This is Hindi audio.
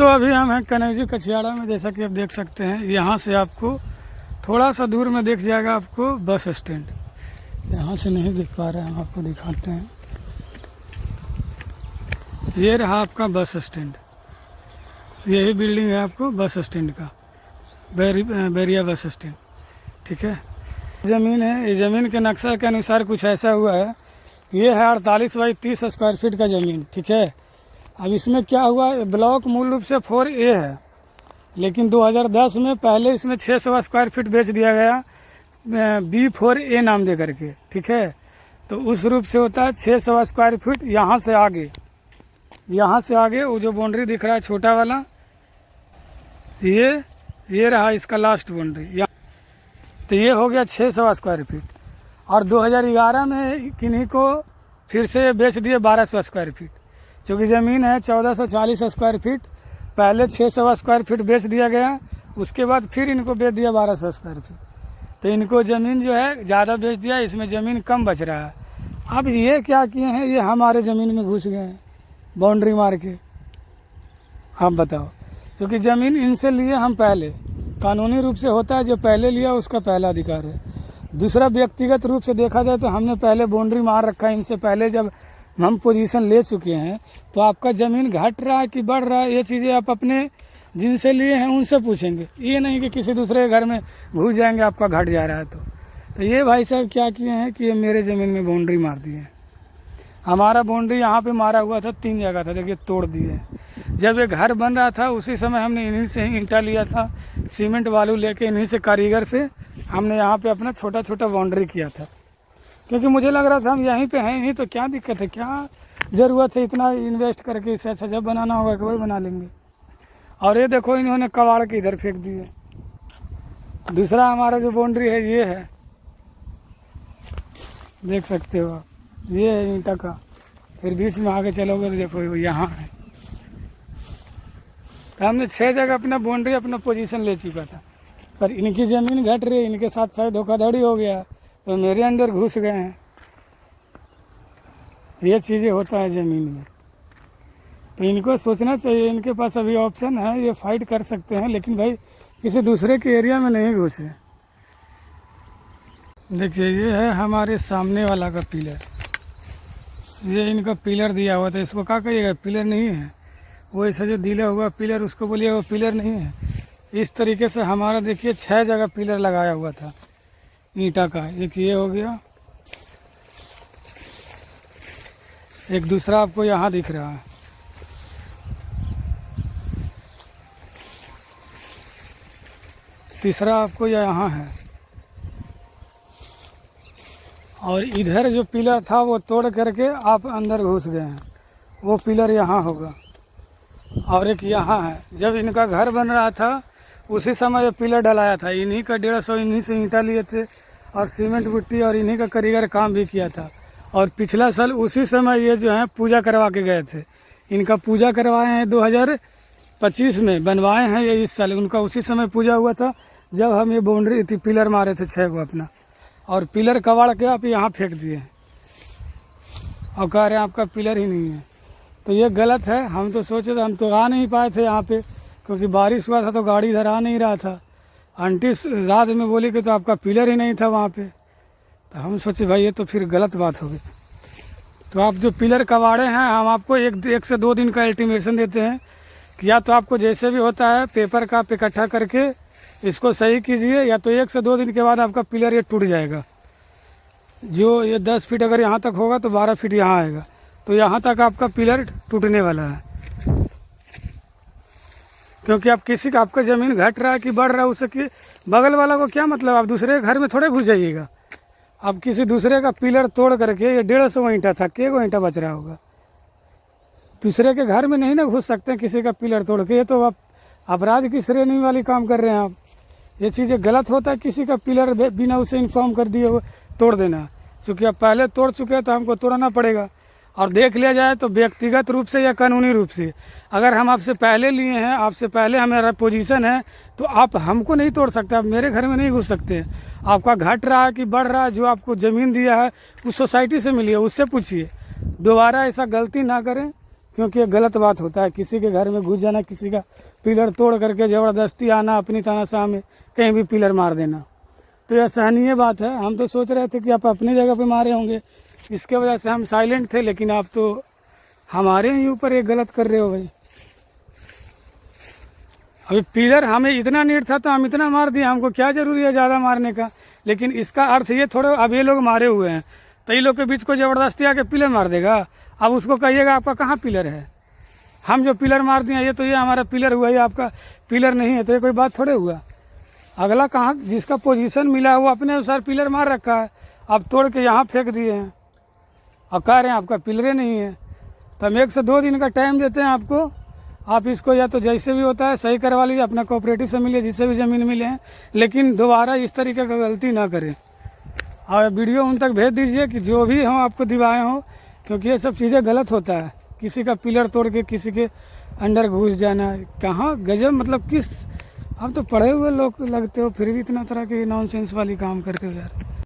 दोस्तों अभी हम हैं कनौजी कछियाड़ा में, जैसा कि आप देख सकते हैं। यहाँ से आपको थोड़ा सा दूर में दिख जाएगा आपको बस स्टैंड। यहाँ से नहीं दिख पा रहा है, हम आपको दिखाते हैं। ये रहा आपका बस स्टैंड, यही बिल्डिंग है आपको बस स्टैंड का, बैरिया बस स्टैंड। ठीक है, ज़मीन है, ये ज़मीन के नक्शा के अनुसार कुछ ऐसा हुआ है। ये है 48 बाई 30 स्क्वायर फीट का ज़मीन। ठीक है, अब इसमें क्या हुआ, ब्लॉक मूल रूप से 4A है, लेकिन 2010 में पहले इसमें 600 स्क्वायर फीट बेच दिया गया B4A नाम दे करके। ठीक है, तो उस रूप से होता है 600 स्क्वायर फीट। यहाँ से आगे वो जो बाउंड्री दिख रहा है छोटा वाला, ये रहा इसका लास्ट बाउंड्री। तो ये हो गया 600 स्क्वायर फीट। और 2011 में किन्हीं को फिर से बेच दिए 1200 स्क्वायर फीट, क्योंकि ज़मीन है 1440 स्क्वायर फीट। पहले 600 स्क्वायर फीट बेच दिया गया, उसके बाद फिर इनको बेच दिया 1200 स्क्वायर फीट। तो इनको ज़मीन जो है ज़्यादा बेच दिया, इसमें ज़मीन कम बच रहा है। अब ये क्या किए हैं, ये हमारे ज़मीन में घुस गए हैं बाउंड्री मार के। आप बताओ, क्योंकि ज़मीन इनसे लिए हम पहले, कानूनी रूप से होता है जो पहले लिया उसका पहला अधिकार है। दूसरा, व्यक्तिगत रूप से देखा जाए तो हमने पहले बाउंड्री मार रखा है इनसे पहले। जब हम पोजीशन ले चुके हैं तो आपका ज़मीन घट रहा है कि बढ़ रहा है, ये चीज़ें आप अपने जिनसे लिए हैं उनसे पूछेंगे। ये नहीं कि किसी दूसरे के घर में घुस जाएंगे आपका घट जा रहा है। तो ये भाई साहब क्या किए हैं कि ये मेरे ज़मीन में बाउंड्री मार दिए हैं। हमारा बाउंड्री यहाँ पे मारा हुआ था 3 जगह था, देखिए तोड़ दिए हैं। जब ये घर बन रहा था उसी समय हमने इन्हीं से ही ईंटा लिया था, सीमेंट बालू लेके इन्हीं से कारीगर से हमने यहाँ पे अपना छोटा छोटा बाउंड्री किया था। क्योंकि मुझे लग रहा था हम यहीं पे हैं ही, तो क्या दिक्कत है, क्या ज़रूरत है इतना इन्वेस्ट करके। इससे अच्छा जब बनाना होगा कि वही बना लेंगे। और ये देखो इन्होंने कबाड़ के इधर फेंक दिए। दूसरा हमारा जो बाउंड्री है ये है, देख सकते हो आप, ये है ईंटा का। फिर बीच में आगे चलोगे तो देखो यहाँ है। तो हमने 6 जगह अपना बाउंड्री अपना पोजीशन ले चुका था, पर इनकी ज़मीन घट रही है, इनके साथ शायद धोखाधड़ी हो गया तो मेरे अंदर घुस गए हैं। ये चीज़ें होता है ज़मीन में, तो इनको सोचना चाहिए। इनके पास अभी ऑप्शन है, ये फाइट कर सकते हैं, लेकिन भाई किसी दूसरे के एरिया में नहीं घुसे। देखिए ये है हमारे सामने वाला का पिलर, ये इनका पिलर दिया हुआ था। इसको क्या कहिएगा, पिलर नहीं है वो, ऐसा जो दिया हुआ पिलर उसको बोलिए वो पिलर नहीं है। इस तरीके से हमारा देखिए 6 जगह पिलर लगाया हुआ था ईंटा का। एक ये हो गया, एक दूसरा आपको यहाँ दिख रहा है, तीसरा आपको यहाँ है, और इधर जो पिलर था वो तोड़ करके आप अंदर घुस गए हैं, वो पिलर यहाँ होगा। और एक यहाँ है, जब इनका घर बन रहा था उसी समय ये पिलर डलाया था। इन्हीं का 150 इन्हीं से ईंटा लिए थे और सीमेंट मिट्टी, और इन्हीं का कारीगर काम भी किया था। और पिछला साल उसी समय ये जो है पूजा करवा के गए थे। इनका पूजा करवाए हैं 2025 में, बनवाए हैं ये इस साल। उनका उसी समय पूजा हुआ था जब हम ये बाउंड्री थी पिलर मारे थे 6 को अपना, और पिलर कबाड़ के आप यहाँ फेंक दिए और कह रहे हैं आपका पिलर ही नहीं है। तो ये गलत है। हम तो सोचे थे, हम तो आ नहीं पाए थे यहाँ पे क्योंकि बारिश हुआ था तो गाड़ी इधर आ नहीं रहा था। आंटी रात में बोली कि तो आपका पिलर ही नहीं था वहाँ पे। तो हम सोचे भाई ये तो फिर गलत बात होगी। तो आप जो पिलर कबाड़े हैं, हम आपको एक से 2 दिन का अल्टीमेशन देते हैं कि या तो आपको जैसे भी होता है पेपर का इकट्ठा करके इसको सही कीजिए, या तो 1 से 2 दिन के बाद आपका पिलर ये टूट जाएगा। जो ये 10 फीट अगर यहाँ तक होगा तो 12 फीट यहाँ आएगा, तो यहाँ तक आपका पिलर टूटने वाला है। क्योंकि आप किसी का, आपका ज़मीन घट रहा है कि बढ़ रहा है उससे कि बगल वाला को क्या मतलब। आप दूसरे के घर में थोड़े घुस जाइएगा। आप किसी दूसरे का पिलर तोड़ करके, ये 150 ईंटा था, के ईंटा बच रहा होगा। दूसरे के घर में नहीं ना घुस सकते किसी का पिलर तोड़ के। ये तो आप अपराध की श्रेणी वाली काम कर रहे हैं आप। ये चीज़ें गलत होता है, किसी का पिलर बिना उसे इन्फॉर्म कर दिए हुए तोड़ देना। चूँकि आप पहले तोड़ चुके हैं तो हमको तोड़ना पड़ेगा। और देख लिया जाए तो व्यक्तिगत रूप से या कानूनी रूप से, अगर हम आपसे पहले लिए हैं, आपसे पहले हमारा पोजीशन है, तो आप हमको नहीं तोड़ सकते। आप मेरे घर में नहीं घुस सकते। आपका घट रहा है कि बढ़ रहा है, जो आपको ज़मीन दिया है उस सोसाइटी से मिली है, उससे पूछिए। दोबारा ऐसा गलती ना करें। क्योंकि ये गलत बात होता है, किसी के घर में घुस जाना, किसी का पिलर तोड़ करके ज़बरदस्ती आना, अपनी तमाशा में कहीं भी पिलर मार देना, तो यह सहनीय बात है। हम तो सोच रहे थे कि आप अपनी जगह पे मारे होंगे, इसके वजह से हम साइलेंट थे, लेकिन आप तो हमारे ही ऊपर ये गलत कर रहे हो भाई। अभी पिलर हमें इतना नीड था तो हम इतना मार दिए, हमको क्या जरूरी है ज़्यादा मारने का। लेकिन इसका अर्थ ये थोड़ा, अब ये लोग मारे हुए हैं तो ये लोग के बीच को ज़बरदस्ती आके पिलर मार देगा। अब उसको कहिएगा आपका कहाँ पिलर है, हम जो पिलर मार दिए ये तो ये हमारा पिलर हुआ, ये आपका पिलर नहीं है, तो ये कोई बात थोड़े हुआ। अगला कहाँ, जिसका पोजीशन मिला है वो अपने अनुसार पिलर मार रखा है, अब तोड़ के यहाँ फेंक दिए हैं और कह रहे हैं आपका पिलरे नहीं है। तो हम 1 से 2 दिन का टाइम देते हैं आपको, आप इसको या तो जैसे भी होता है सही करवा लीजिए, अपना कोऑपरेटिव से मिलिए, जिससे भी ज़मीन मिले हैं, लेकिन दोबारा इस तरीके का गलती ना करें। और वीडियो उन तक भेज दीजिए कि जो भी हों आपको दिवाए हों, क्योंकि ये सब चीज़ें गलत होता है। किसी का पिलर तोड़ के किसी के अंडर घुस जाना, कहाँ गजब, मतलब किस, आप तो पढ़े हुए लोग लगते हो फिर भी इतना तरह के नॉनसेंस वाली काम करते हो यार।